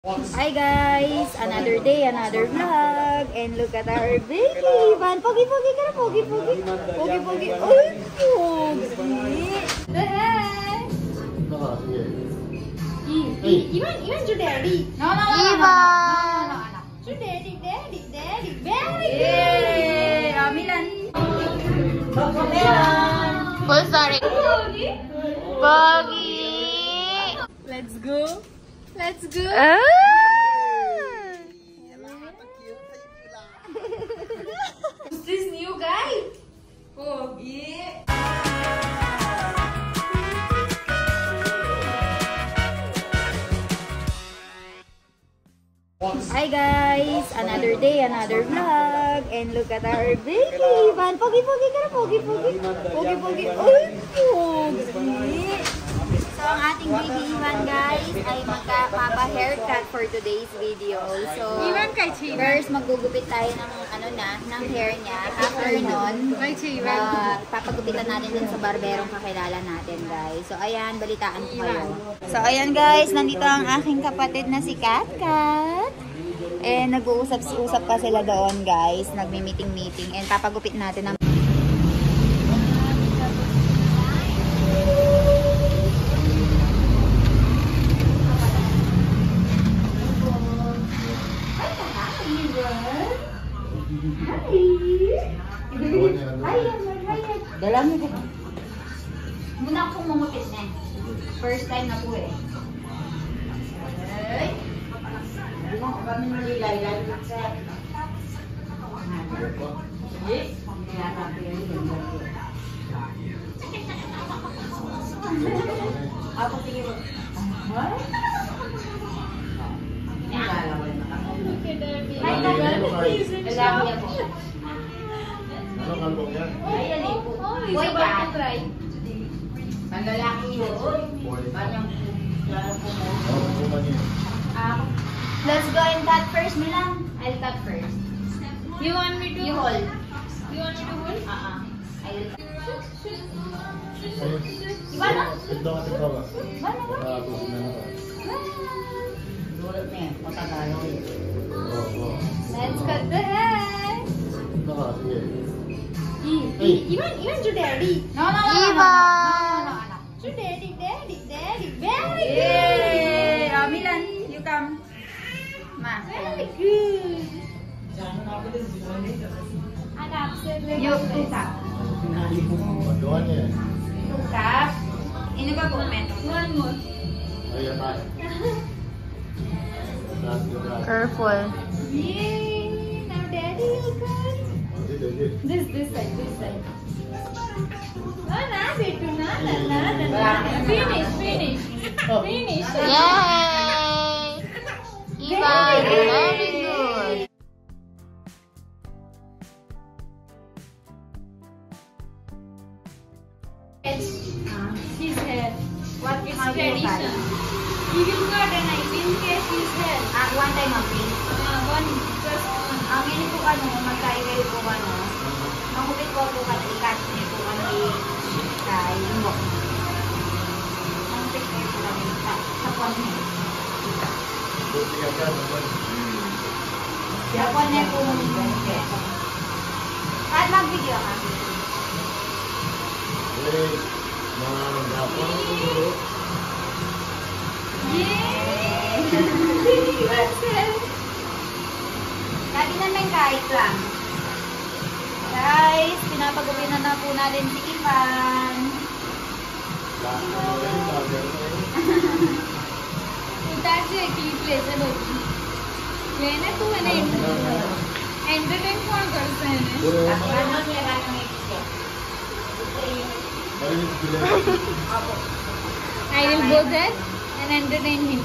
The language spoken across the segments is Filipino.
Hi guys! Another day, another vlog. And look at our baby, Ivan. Pogi-pogi ka na, pogi-pogi. Pogi-pogi. Ay, pogi! The heck? Ivan to daddy. No. Ivan! To daddy. Very good! Milan. Full story. Pogi! Let's go. Who's this new guy? Pogi. Hi guys! Another day, another vlog. And look at our baby, Ivan. Pogi-pogi ka na, pogi-pogi. Pogi-pogi. Ay, pogi! So, ang ating baby Ivan guys ay magpapa-haircut for today's video. So, first magugupit tayo ng ng hair niya. After nun, papagupitan natin dun sa barberong kakilala natin guys. So, ayan, balitaan ko kayo. So, ayan guys, nandito ang aking kapatid na si Kat. Eh, nag-uusap pa sila doon guys. Nagmi-meeting. And papagupit natin ng Dalam mo ko. Muna akong mumupit na. First time na po eh. Okay. Hindi mo kami nalilaylay. Ako tingin mo. Ayan eh po. Boy ka. Ang lalaki yun. Let's go and cut first, Milan. I'll cut first. You want me to? You hold. You want me to hold? I'll Iwan na? Let's cut the hair. Ivan to daddy. No. Ivan! To daddy. Very good. Milan, you come. Ma. Very good. You two cup. Two cup. Ini ba po, Meto? One more. Careful. Yay! Now daddy will cut. This side. Finish. Yay! Ivan, very good. His hair. What is Tradition. He will cut and I will get his hair. One time only. Just one. Ang ini po magkaigay po Mahupit po ikat niyo po kay Imbok. Mahupit niyo po kami sa pon niyo. Sa pon niyo po At mag-video ka. Lagi naman kahit lang. Guys, pinapagupitan na po natin si Ivan. That's a key place. मैंने तू मैंने entertain कौन करता है I will go there and entertain him.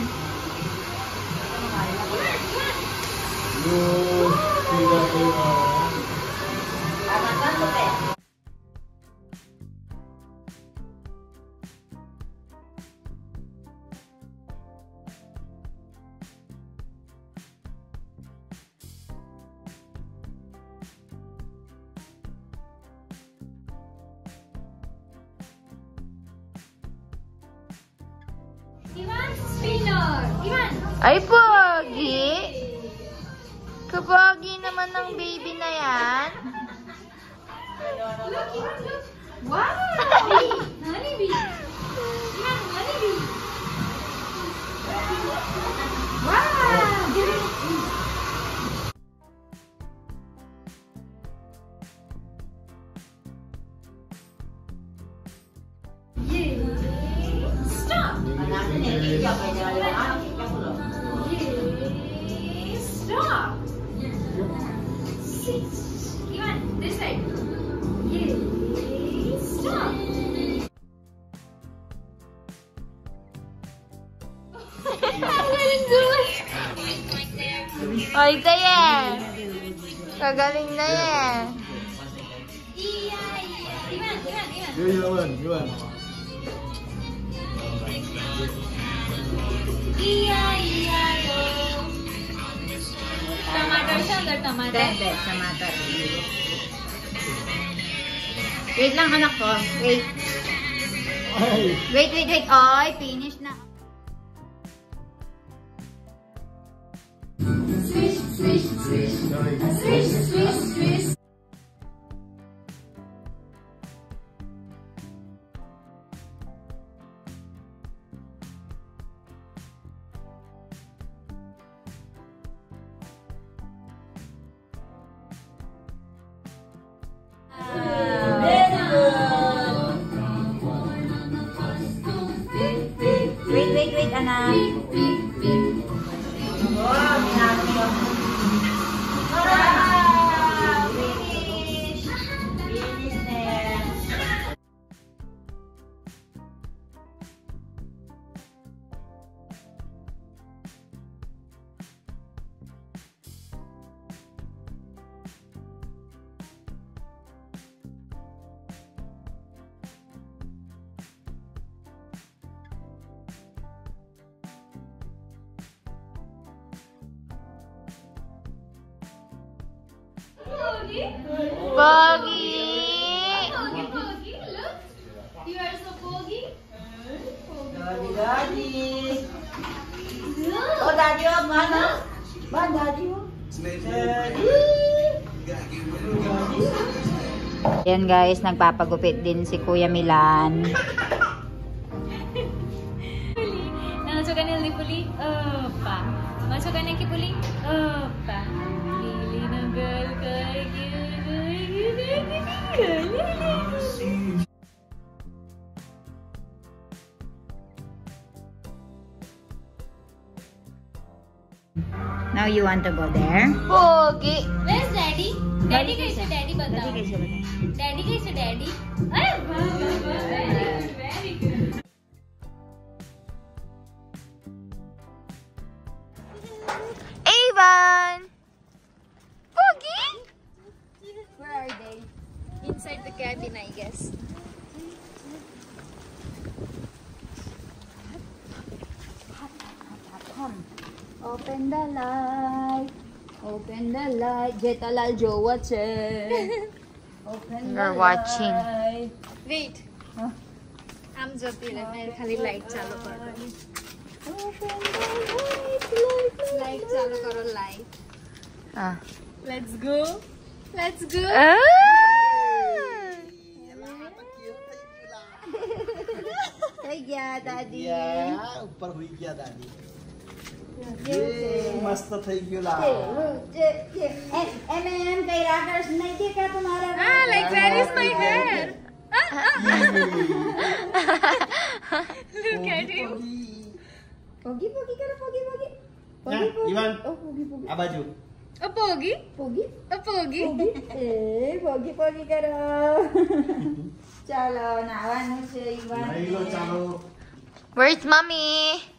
Ivan, spinner. Ivan. iPhone! Kabagi naman ng baby na yan. Look, Ivan, look. Wow! Honeybee. Ivan, honeybee. Wow! Give it. Stop. Stop. Sit. Ivan, this side. Stop. Ay, tayo. Kagaling na yan. Iya. Ivan. Iwan. Iya. Tomato siya, or tomato? Hindi, tomato. Wait lang, anak ko. Wait. Wait. Oy, finish na. Swish. Wait, anak. Pogi! Pogi, look. You are so pogi. Daddy. Look. Oh, daddy, mana? Mana daddy? Ayan guys, nagpapagupit din si Kuya Milan. Masukkan yung lipuli. Opa. Masukkan yung kipuli. Opa. Lili ng girl kay Now you want to go there? Pogi! Where's daddy? Daddy कैसे daddy बताओ. Daddy कैसे daddy? अरे वाह very good. Avon! Pogi! Where are they? Inside the cabin, I guess. Open the light. Open the light. Jetalal Jo watching. Open the We're watching. light. Wait. Huh? I'm Jyoti. मैं खाली light चालू कर रही हूँ. Open the light. Light चालू करो light. Ah. Let's go. Let's go. Hey, yeah, daddy. Yeah, ऊपर हुई क्या दादी? ये मस्त થઈ ગયું લા. कई राकर्स नहीं देखा तुम्हारा? Ah, like that is my hair. Look at him. Pogi karo, pogi. Nah, Iwan. Oh, pogi. આ બાજુ. A pogi. Pogi. A pogi. પોગી કરો. ચાલો નાવાનું છે ઈવાન. લઈ લો ચાલો. Where's mommy?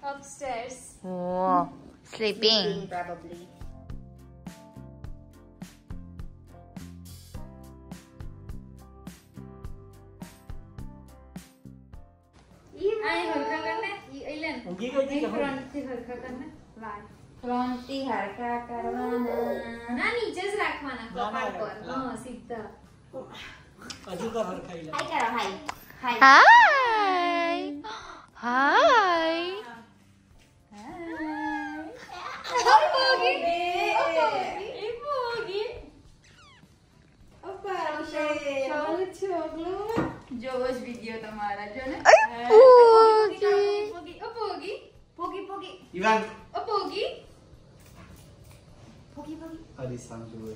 Upstairs. Oh, sleeping. Probably. Ay, हल्का करना है. Ilan. ઊંઘી ગઈ હતી કે હું? Front से हल्का करना है. Why? ફ્રન્ટથી હરકા કરવાના. ના નીચે જ રાખવાના કપાળ પર. હા સીધા. હજુ તો હરખાઈ લે. હાય કરો, હાય. હાય. Hi. Hi. A pogi. A pogi. Chocolate, chocolate. Jo's video, Tamara. Jonas. Ay, Pogi. pogi. Oh, pogi. Pogi, pogi. Ivan. Oh, pogi. Pogi, pogi. Alessandro.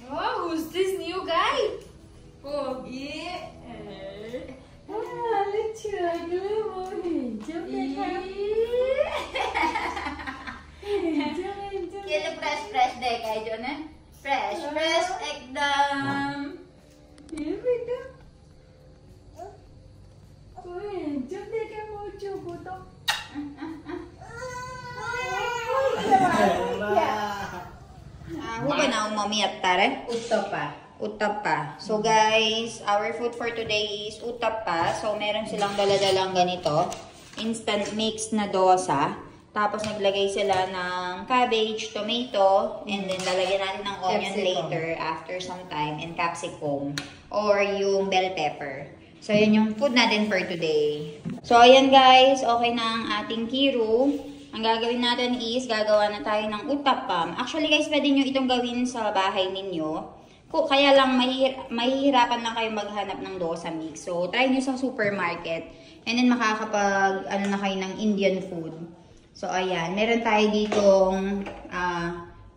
Oh, who's this new guy? Pogi. Kilo fresh deh kayak Jonan. Fresh ekdam. Huwag na umamiyat tare. Utapa. So guys, our food for today is utapa. So meron silang dala-dalang ganito. Instant mix na dosa. Tapos naglagay sila ng cabbage, tomato, and then lalagyan natin ng onion later after some time, and capsicum or yung bell pepper. So yun yung food natin for today. So ayan guys, okay na ang ating kiru. Ang gagawin natin is gagawa na tayo ng utapam. Actually guys, pwede nyo itong gawin sa bahay ninyo. Kaya lang mahihirapan lang kayo maghanap ng dosa mix. So try nyo sa supermarket. And then makakapag na kayo ng Indian food. So ayan, meron tayo ditong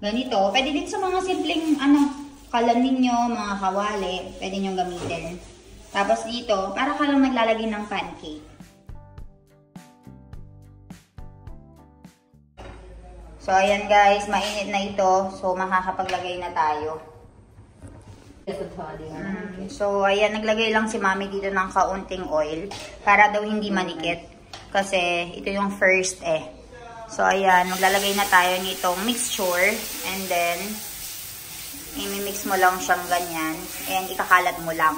ganito. Pwede din sa mga simpleng kalan ninyo, mga kawali, pwede nyo gamitin. Tapos dito, para ka lang naglalagay ng pancake. So ayan guys, mainit na ito. So makakapaglagay na tayo. So ayan, naglagay lang si Mami dito ng kaunting oil para daw hindi manikit. Kasi ito yung first So ayan, maglalagay na tayo nitong mixture. And then, i-mix mo lang siyang ganyan. And ikakalat mo lang.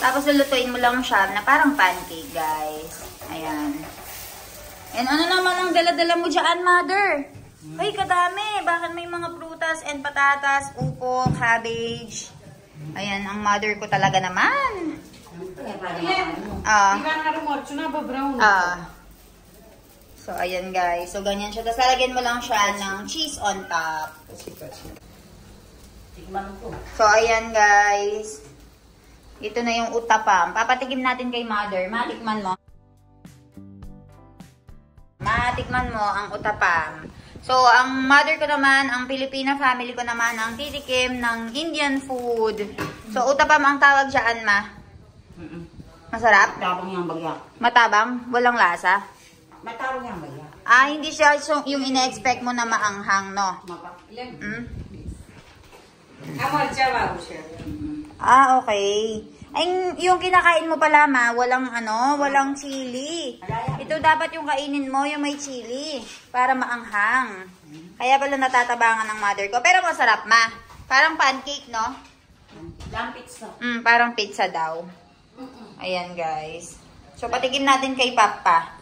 Tapos lulutuin mo lang siya na parang pancake, guys. Ayan. And ano naman ang dala-dala mo dyan, Mother? Ay, kadami. Bakit may mga prutas and patatas, upo, cabbage. Ayan, ang mother ko talaga naman. So, ayan guys. So, ganyan siya. Tapos lalagyan mo lang siya ng cheese on top. So, ayan guys. Ito na yung utapam. Papatikim natin kay Mother. Matikman mo. Matikman mo ang utapam. So, ang mother ko naman, ang Filipina family ko naman, ang titikim ng Indian food. So, utapam ang tawag dyan, Ma. Masarap? Matabang yung bagya. Matabang? Walang lasa? Matabang yung bagya. Hindi siya yung ina-expect mo na maanghang, no? Okay. Ay, yung kinakain mo pala, Ma, walang chili. Ito dapat yung kainin mo, yung may chili, para maanghang. Kaya pala natatabangan ng mother ko. Pero masarap, Ma. Parang pancake, no? Lang pizza. Parang pizza daw. Ayan, guys. So, patikim natin kay Papa.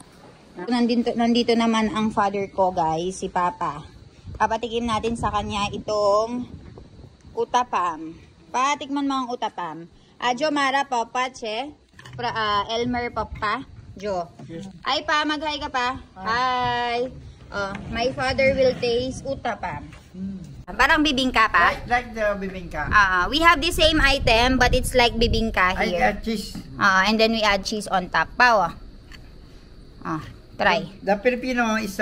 Nandito naman ang father ko, guys, si Papa. Papatikim natin sa kanya itong utapam. Patikman mo ang utapam. Jo, Mara, Papa, Che. Elmer, Papa. Jo. Ay, Pa, mag-hi ka pa. Hi. My father will taste utapam. Parang bibingka pa. Like the bibingka. We have the same item, but it's like bibingka I here. add cheese. And then we add cheese on top. Pa, try. The Filipino is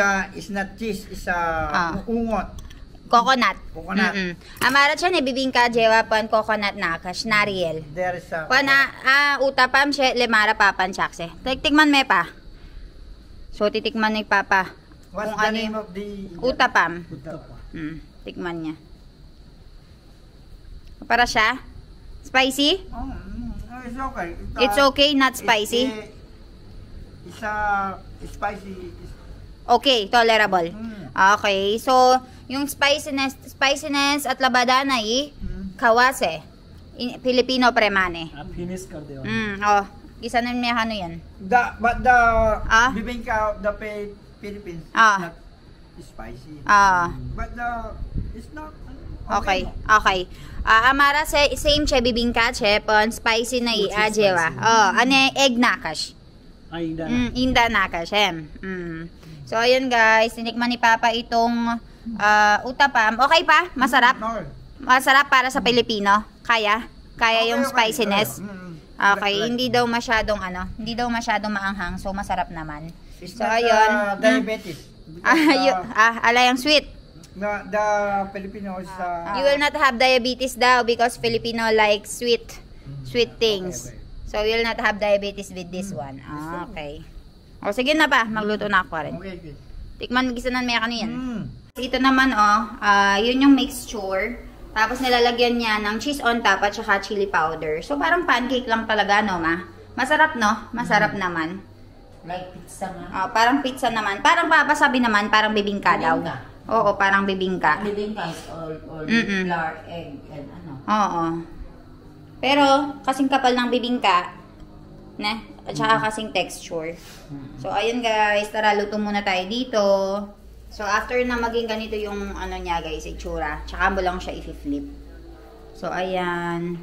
not cheese, is ungot. Coconut. Coconut. Amara siya, bibingka, jewa, pan, coconut nakash, nariel. There is a... Utapam siya, lemara papan chakse. Tikman me pa. So, titikman ni Papa. What's kung the ano name yung of the... utapam. Tikman niya. Para siya? Spicy? It's okay. It's okay, not spicy? It's spicy. Okay, tolerable. Okay, so, yung spiciness at labadana kawase. Filipino premane. Finish kar de. Isa na may yan. But the bibingka of the Philippines is not spicy. But it's not Okay. Amara same che bibingka che pon spicy na ajewa. Ane egg nakash. Inda nakash So ayun guys, tinikman ni Papa itong utapam. Okay pa? Masarap? Masarap para sa Pilipino. Kaya? Kaya yung Okay. spiciness? Okay, hindi daw masyadong maanghang, so masarap naman. It's So, not ayun. diabetes. Alayang sweet. The Filipinos, You will not have diabetes daw because Filipino like sweet things. Okay. So, you will not have diabetes with this one. Okay. O, sige na pa. Magluto na ako rin. Okay. Tikman, gisanan may ano yan. Ito naman, yun yung mixture. Tapos, nilalagyan niya ng cheese on top at saka chili powder. So, parang pancake lang talaga, no, ma? Masarap, no? Masarap naman. Like pizza nga. Parang pizza naman. Parang papasabi naman, parang bibingka daw. Bibingka. Oo, parang bibingka. Bibingka is all Mm-mm. flour, egg, and ano. Oo. Pero, kasing kapal ng bibingka, na, at saka kasing texture. So, ayun guys, tara, luto muna tayo dito. So, after na maging ganito yung, ano niya guys, itsura, tsaka mo lang siya i-flip. So, ayan.